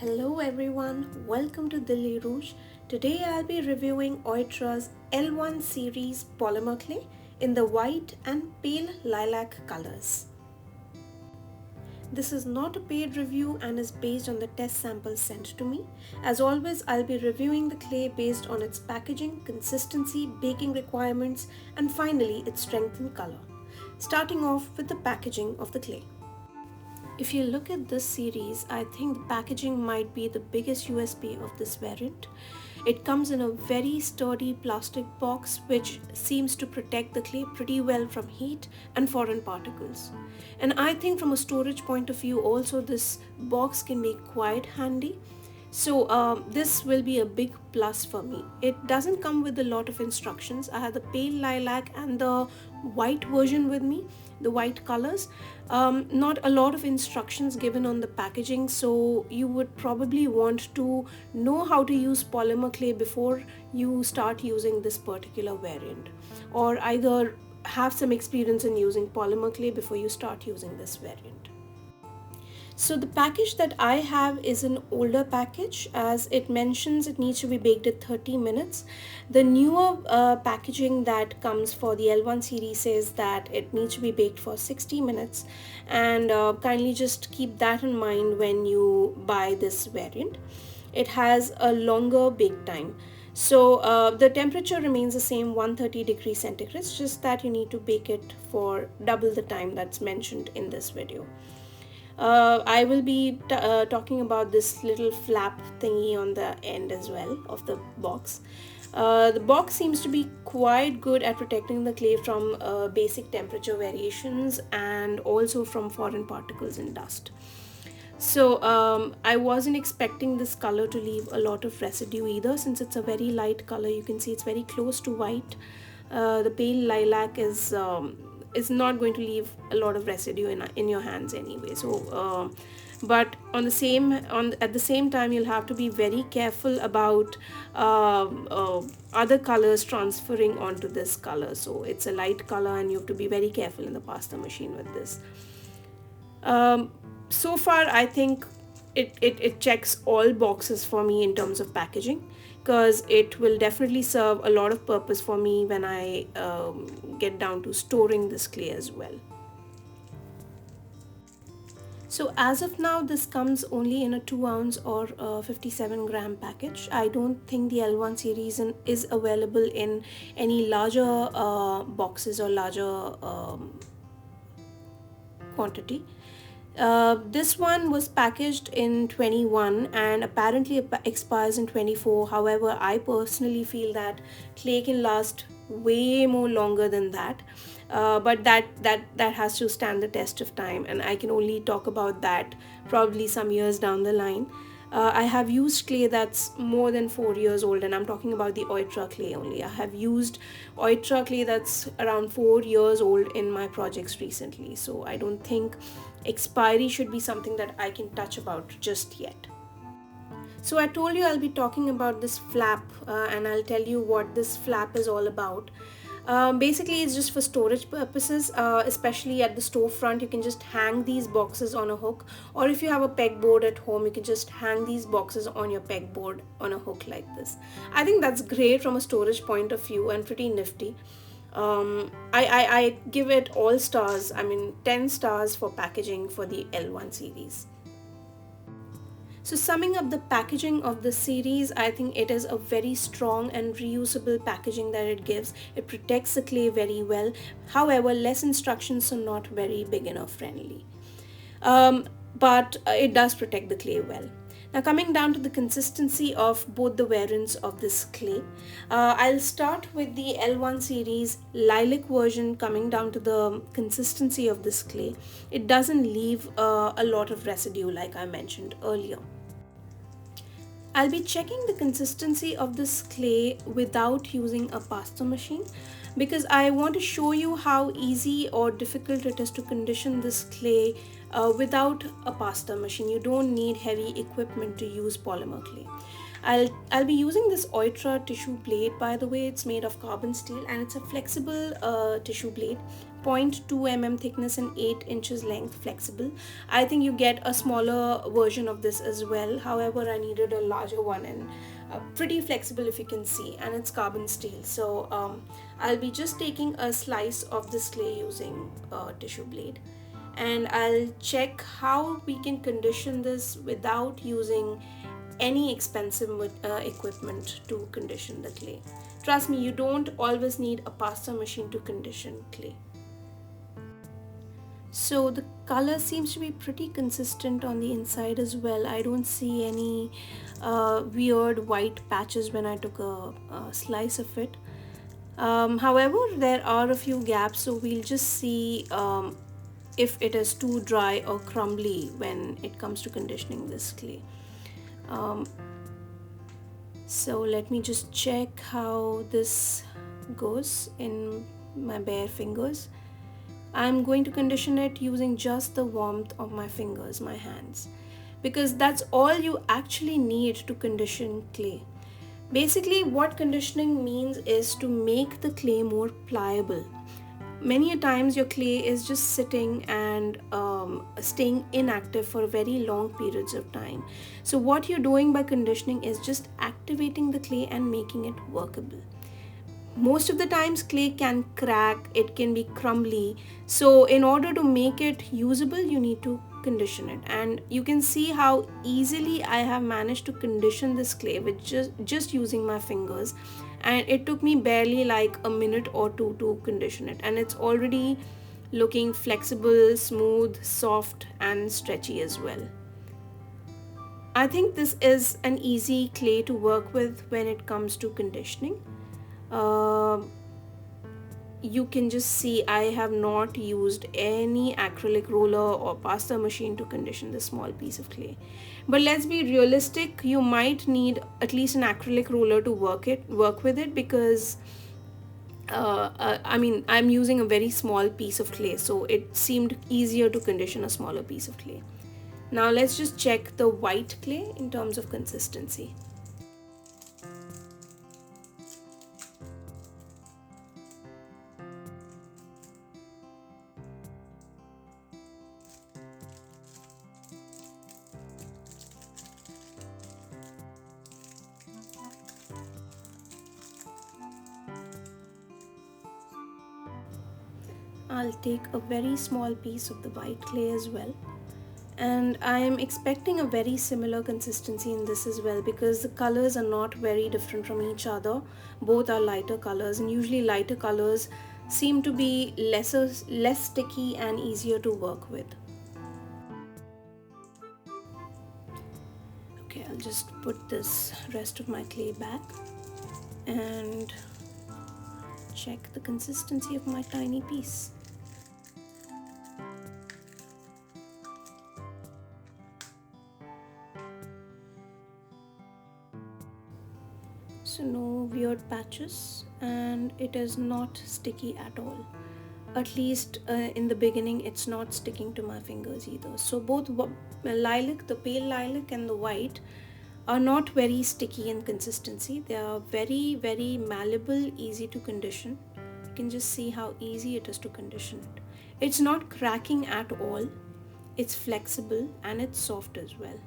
Hello everyone, welcome to Delhi Rouge. Today I'll be reviewing Oytra's L1 series polymer clay in the white and pale lilac colors. This is not a paid review and is based on the test samples sent to me. As always, I'll be reviewing the clay based on its packaging, consistency, baking requirements, and finally its strength and color. Starting off with the packaging of the clay. If you look at this series, I think the packaging might be the biggest USP of this variant. It comes in a very sturdy plastic box which seems to protect the clay pretty well from heat and foreign particles. And I think from a storage point of view also this box can be quite handy. So this will be a big plus for me. It doesn't come with a lot of instructions. I have the pale lilac and the white version with me, the white colors. Not a lot of instructions given on the packaging, so you would probably want to know how to use polymer clay before you start using this particular variant, or either have some experience in using polymer clay before you start using this variant. So the package that I have is an older package, as it mentions it needs to be baked at 30 minutes. The newer packaging that comes for the L1 series says that it needs to be baked for 60 minutes, and kindly just keep that in mind when you buy this variant. It has a longer bake time. So the temperature remains the same, 130 degrees centigrade, just that you need to bake it for double the time that's mentioned in this video. I will be talking about this little flap thingy on the end as well of the box. The box seems to be quite good at protecting the clay from basic temperature variations and also from foreign particles and dust. So I wasn't expecting this color to leave a lot of residue either, since it's a very light color. You can see it's very close to white. The pale lilac is not going to leave a lot of residue in your hands anyway. So but at the same time, you'll have to be very careful about other colors transferring onto this color. So it's a light color and you have to be very careful in the pasta machine with this. So far I think it checks all boxes for me in terms of packaging, because it will definitely serve a lot of purpose for me when I get down to storing this clay as well. So as of now, this comes only in a 2 ounce or 57-gram package. I don't think the L1 series is available in any larger boxes or larger quantity. This one was packaged in 21 and apparently expires in 24. However, I personally feel that clay can last way more longer than that. But that has to stand the test of time, and I can only talk about that probably some years down the line. I have used clay that's more than 4 years old, and I'm talking about the Oytra clay only. I have used Oytra clay that's around 4 years old in my projects recently, so I don't think expiry should be something that I can touch about just yet. So I told you I'll be talking about this flap, and I'll tell you what this flap is all about. Basically, it's just for storage purposes, especially at the storefront. You can just hang these boxes on a hook, or if you have a pegboard at home, you can just hang these boxes on your pegboard on a hook like this. I think that's great from a storage point of view and pretty nifty. I give it all stars, 10 stars for packaging for the L1 series. So summing up the packaging of the series, I think it is a very strong and reusable packaging that it gives. It protects the clay very well. However, less instructions are not very beginner friendly. But it does protect the clay well. Now coming down to the consistency of both the variants of this clay, I'll start with the L1 series lilac version. Coming down to the consistency of this clay, it doesn't leave a lot of residue like I mentioned earlier. I'll be checking the consistency of this clay without using a pasta machine, because I want to show you how easy or difficult it is to condition this clay without a pasta machine. You don't need heavy equipment to use polymer clay. I'll be using this Oytra tissue blade. By the way, it's made of carbon steel and it's a flexible tissue blade, 0.2 mm thickness and 8 inches length, flexible. I think you get a smaller version of this as well. However, I needed a larger one, and pretty flexible if you can see, and it's carbon steel. So I'll be just taking a slice of this clay using a tissue blade, and I'll check how we can condition this without using any expensive equipment to condition the clay. Trust me, you don't always need a pasta machine to condition clay. So the color seems to be pretty consistent on the inside as well. I don't see any weird white patches when I took a slice of it. However, there are a few gaps, so we'll just see if it is too dry or crumbly when it comes to conditioning this clay. So let me just check how this goes in my bare fingers. I'm going to condition it using just the warmth of my fingers, my hands, because that's all you actually need to condition clay. Basically, what conditioning means is to make the clay more pliable. Many a times your clay is just sitting and staying inactive for very long periods of time. So what you're doing by conditioning is just activating the clay and making it workable. Most of the times clay can crack, it can be crumbly. So in order to make it usable, you need to condition it. And you can see how easily I have managed to condition this clay with just using my fingers. And it took me barely like a minute or two to condition it. And it's already looking flexible, smooth, soft, and stretchy as well. I think this is an easy clay to work with when it comes to conditioning. You can just see I have not used any acrylic roller or pasta machine to condition this small piece of clay. But let's be realistic, you might need at least an acrylic roller to work with it, because I'm using a very small piece of clay, so it seemed easier to condition a smaller piece of clay. Now let's just check the white clay in terms of consistency. I'll take a very small piece of the white clay as well, and I am expecting a very similar consistency in this as well, because the colors are not very different from each other. Both are lighter colors, and usually lighter colors seem to be less sticky and easier to work with. Okay, I'll just put this rest of my clay back and check the consistency of my tiny piece. So no weird patches, and it is not sticky at all. At least in the beginning it's not sticking to my fingers either. So both lilac, the pale lilac and the white, are not very sticky in consistency. They are very, very malleable, easy to condition. You can just see how easy it is to condition it. It's not cracking at all. It's flexible and it's soft as well.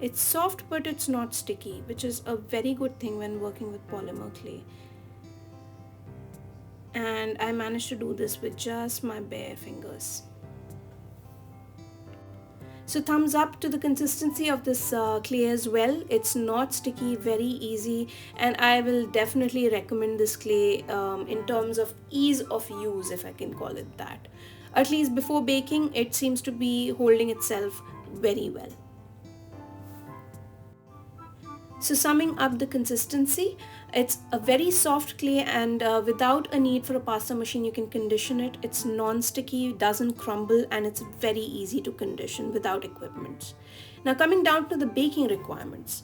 It's soft but it's not sticky, which is a very good thing when working with polymer clay. And I managed to do this with just my bare fingers. So thumbs up to the consistency of this clay as well. It's not sticky, very easy, and I will definitely recommend this clay in terms of ease of use, if I can call it that. At least before baking, it seems to be holding itself very well. So summing up the consistency, it's a very soft clay, and without a need for a pasta machine you can condition it. It's non-sticky, doesn't crumble, and it's very easy to condition without equipment. Now coming down to the baking requirements.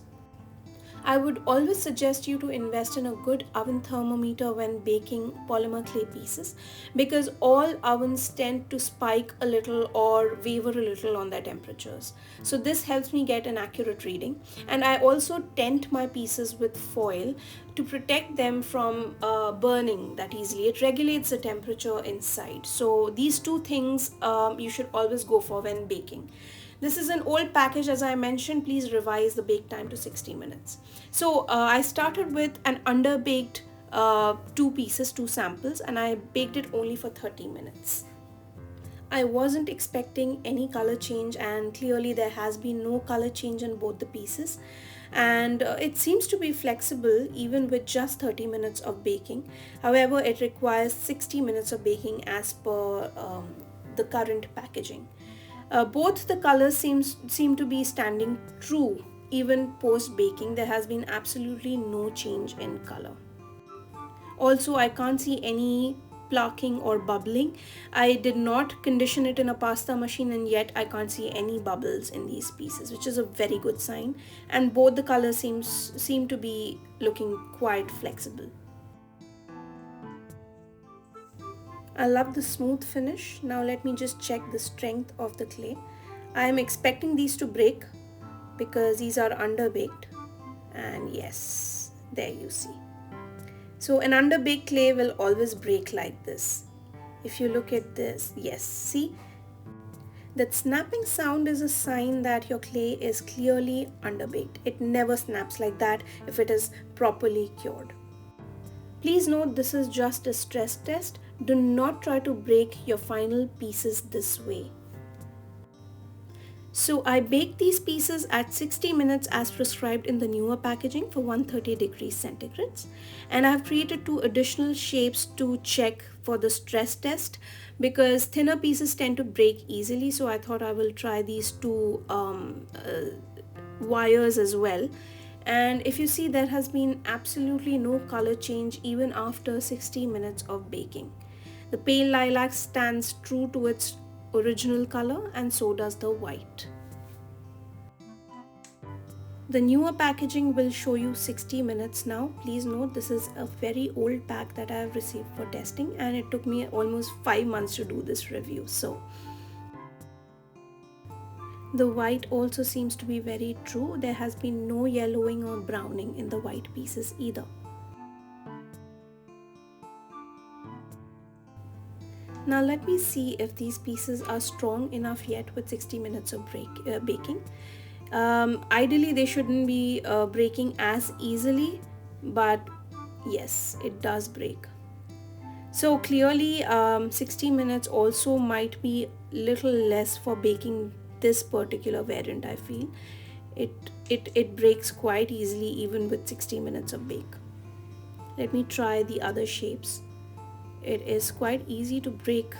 I would always suggest you to invest in a good oven thermometer when baking polymer clay pieces, because all ovens tend to spike a little or waver a little on their temperatures. So this helps me get an accurate reading, and I also tent my pieces with foil to protect them from burning that easily. It regulates the temperature inside. So these two things you should always go for when baking. This is an old package, as I mentioned. Please revise the bake time to 60 minutes. So I started with an underbaked two pieces, two samples, and I baked it only for 30 minutes. I wasn't expecting any color change, and clearly there has been no color change in both the pieces. And it seems to be flexible even with just 30 minutes of baking. However, it requires 60 minutes of baking as per the current packaging. Both the colors seem to be standing true even post baking. There has been absolutely no change in color. Also, I can't see any plaquing or bubbling. I did not condition it in a pasta machine, and yet I can't see any bubbles in these pieces, which is a very good sign. And both the colors seem to be looking quite flexible. I love the smooth finish. Now let me just check the strength of the clay. I am expecting these to break because these are underbaked, and yes, there you see. So an underbaked clay will always break like this. If you look at this, yes, see? That snapping sound is a sign that your clay is clearly underbaked. It never snaps like that if it is properly cured. Please note, this is just a stress test. Do not try to break your final pieces this way. So I baked these pieces at 60 minutes as prescribed in the newer packaging for 130 degrees centigrade. And I've created two additional shapes to check for the stress test, because thinner pieces tend to break easily. So I thought I will try these two wires as well. And if you see, there has been absolutely no color change even after 60 minutes of baking. The pale lilac stands true to its original color, and so does the white. The newer packaging will show you 60 minutes now. Please note, this is a very old pack that I have received for testing, and it took me almost 5 months to do this review. So the white also seems to be very true. There has been no yellowing or browning in the white pieces either. Now let me see if these pieces are strong enough yet with 60 minutes of baking. Ideally they shouldn't be breaking as easily, but yes, it does break. So clearly 60 minutes also might be little less for baking this particular variant. I feel it breaks quite easily even with 60 minutes of bake. Let me try the other shapes. It is quite easy to break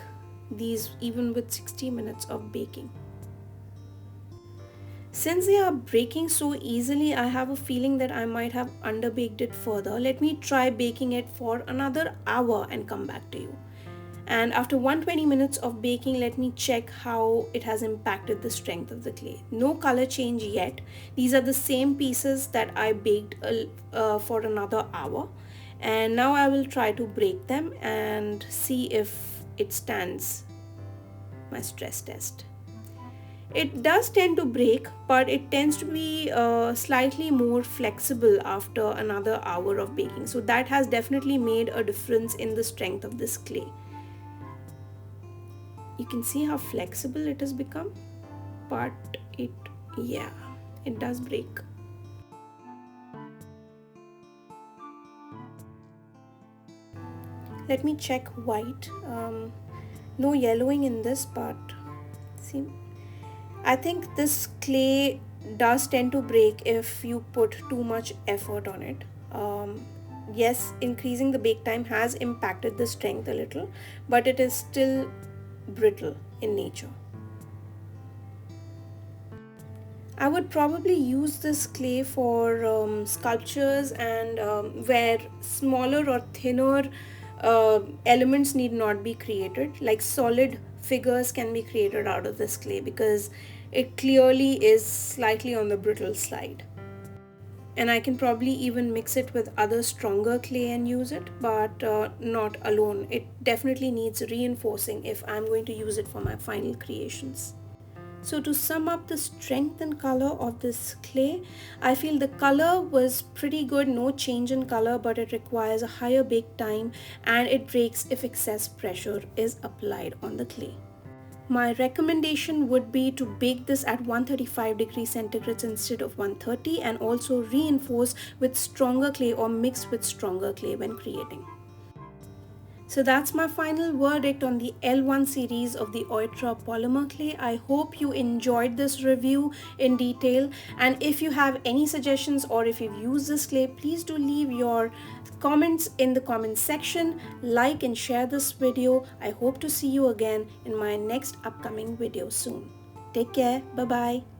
these even with 60 minutes of baking. Since they are breaking so easily, I have a feeling that I might have underbaked it further. Let me try baking it for another hour and come back to you. And after 120 minutes of baking, let me check how it has impacted the strength of the clay. No color change yet. These are the same pieces that I baked for another hour. And now I will try to break them and see if it stands my stress test. It does tend to break, but it tends to be slightly more flexible after another hour of baking. So that has definitely made a difference in the strength of this clay. You can see how flexible it has become, but it does break. Let me check white. No yellowing in this part. See, I think this clay does tend to break if you put too much effort on it. Yes, increasing the bake time has impacted the strength a little, but it is still brittle in nature. I would probably use this clay for sculptures, and where smaller or thinner elements need not be created, like solid figures can be created out of this clay because it clearly is slightly on the brittle side. And I can probably even mix it with other stronger clay and use it, but not alone. It definitely needs reinforcing if I'm going to use it for my final creations. So to sum up the strength and color of this clay, I feel the color was pretty good, no change in color, but it requires a higher bake time and it breaks if excess pressure is applied on the clay. My recommendation would be to bake this at 135 degrees centigrade instead of 130, and also reinforce with stronger clay or mix with stronger clay when creating. So that's my final verdict on the L1 series of the Oytra polymer clay. I hope you enjoyed this review in detail, and if you have any suggestions or if you've used this clay, please do leave your comments in the comment section, like and share this video. I hope to see you again in my next upcoming video soon. Take care. Bye bye.